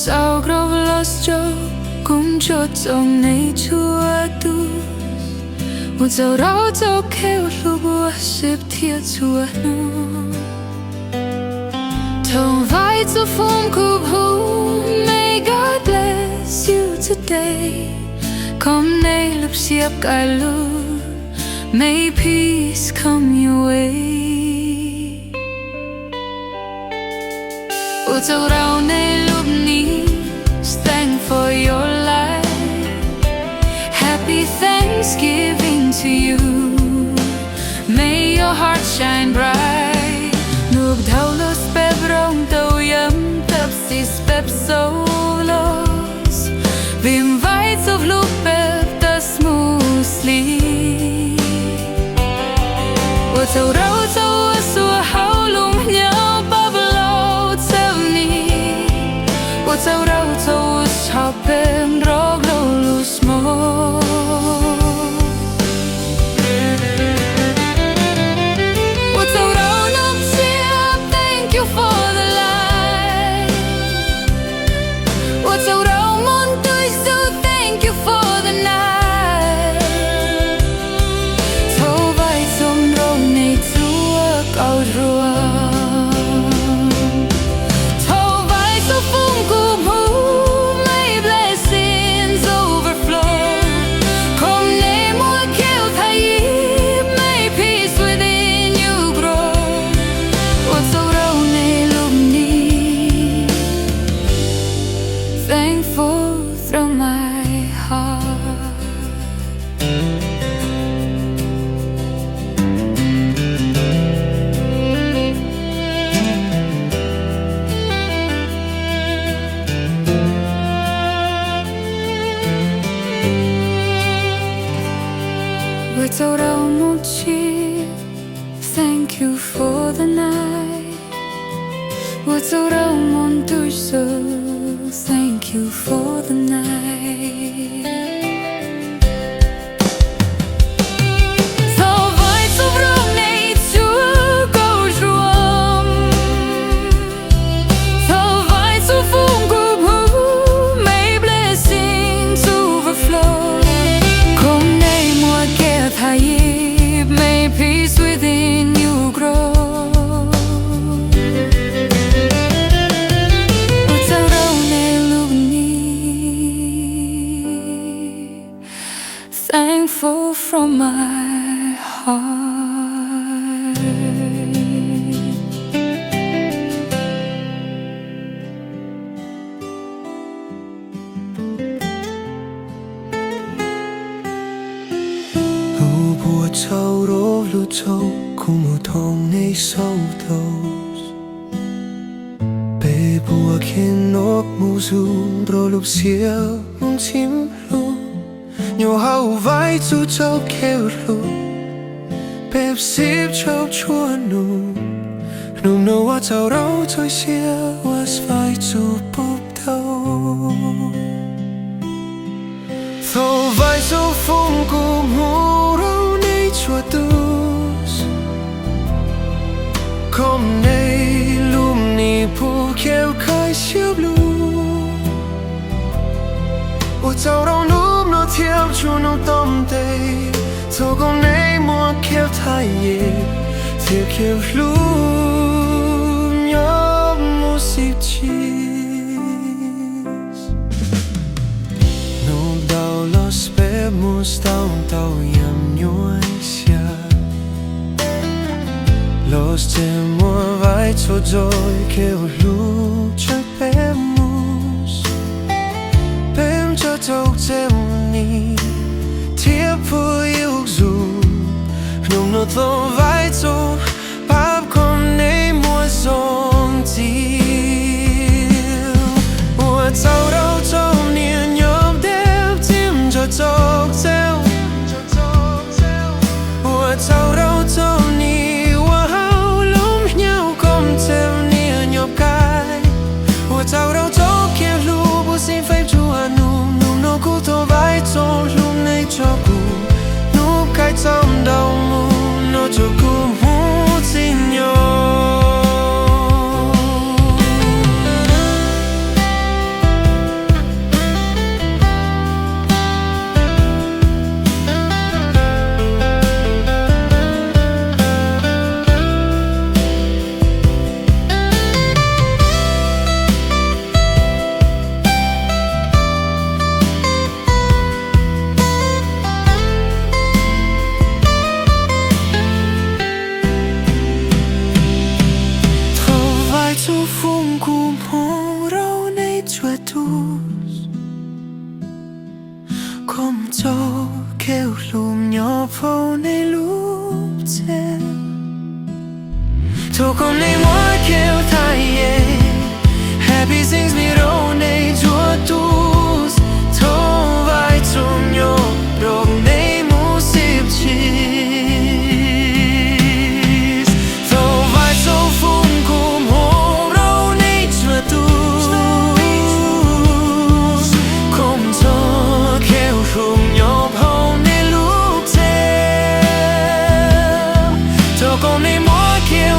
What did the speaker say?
sao grov los cho cũng cho trong này chua tu một dấu đau dấu kêu lu bùa xếp thiệt chua nu thong vai cho phong cúp hú may God bless you today come nay lúc xếp cái lu may peace come your way một dấu đau nay lúc ní thank for your life happy Thanksgiving to you may your heart shine bright nụp thâu los pep rong tàu yếm tập si pep solos vim vai of lúc pep ta smoothly một dấu đau dấu xua hao lung nhau bao lâu theo ni một dấu đau dấu sao bên róc lâu lose more một dấu đau nấp xếp thank you for the light một dấu đau muốn tôi so thank you for the night thâu vai sông rong này chúa cao rùa thankful from my heart với dấu đau một chiếc thank you for the night với dấu đau một tuổi giờ thank you for the night Thâu vai sông rong này Chúa cầu ruộng Thâu vai sông phung cúp hú may blessings overflow không nay mùa kẻ thay may peace within you grow thankful from my heart Lu bùa châu rô lu châu cùng một thong nay sâu thâu bê bùa khen nốt mù du rô lục xia mong chim lu nhiều hậu vai chú châu kêu lu bếp xếp châu chua nụ nụ nụ hoa châu rau trôi xia hoa vai chú búp thâu thâu vai chú phung cùng hú rau nay chua tus kom nay lum ni pu kêu khai xếp lu ô châu rau nụ nó theo chua nó tâm tê thâu con nay mua kêu thay theo kêu lu nhớ mua xịp cheese nụ đau los bé mua tao tao yam nhoi xia los che mua vai cho rồi kêu lu cho bé mus bem cho tàu che ni thiếp vui yêu dù nung nó thâu vai cho bắp con nay mùa giông chiều mùa châu đâu châu niên nhôm đẹp chim cho châu treo mùa châu đâu châu ni hoa hao lúm nhau cùng treo niên nhôm cay mùa châu đâu châu kia lu bu xin phép chúa nung nung nó cú thâu vai cho lúm nay cho cú nụ cái trong đầu mù nó cho cú hú xin nhau phone này lúc thế thôi con này mỗi kêu thay happy things mi đâu này chúa tu thôi vai chung nhau rồi này muốn xếp cheese thôi vai sâu phun cùng hồ đâu này chúa tu không cho kêu cùng nhau phone này lúc thế thôi con này mỗi kêu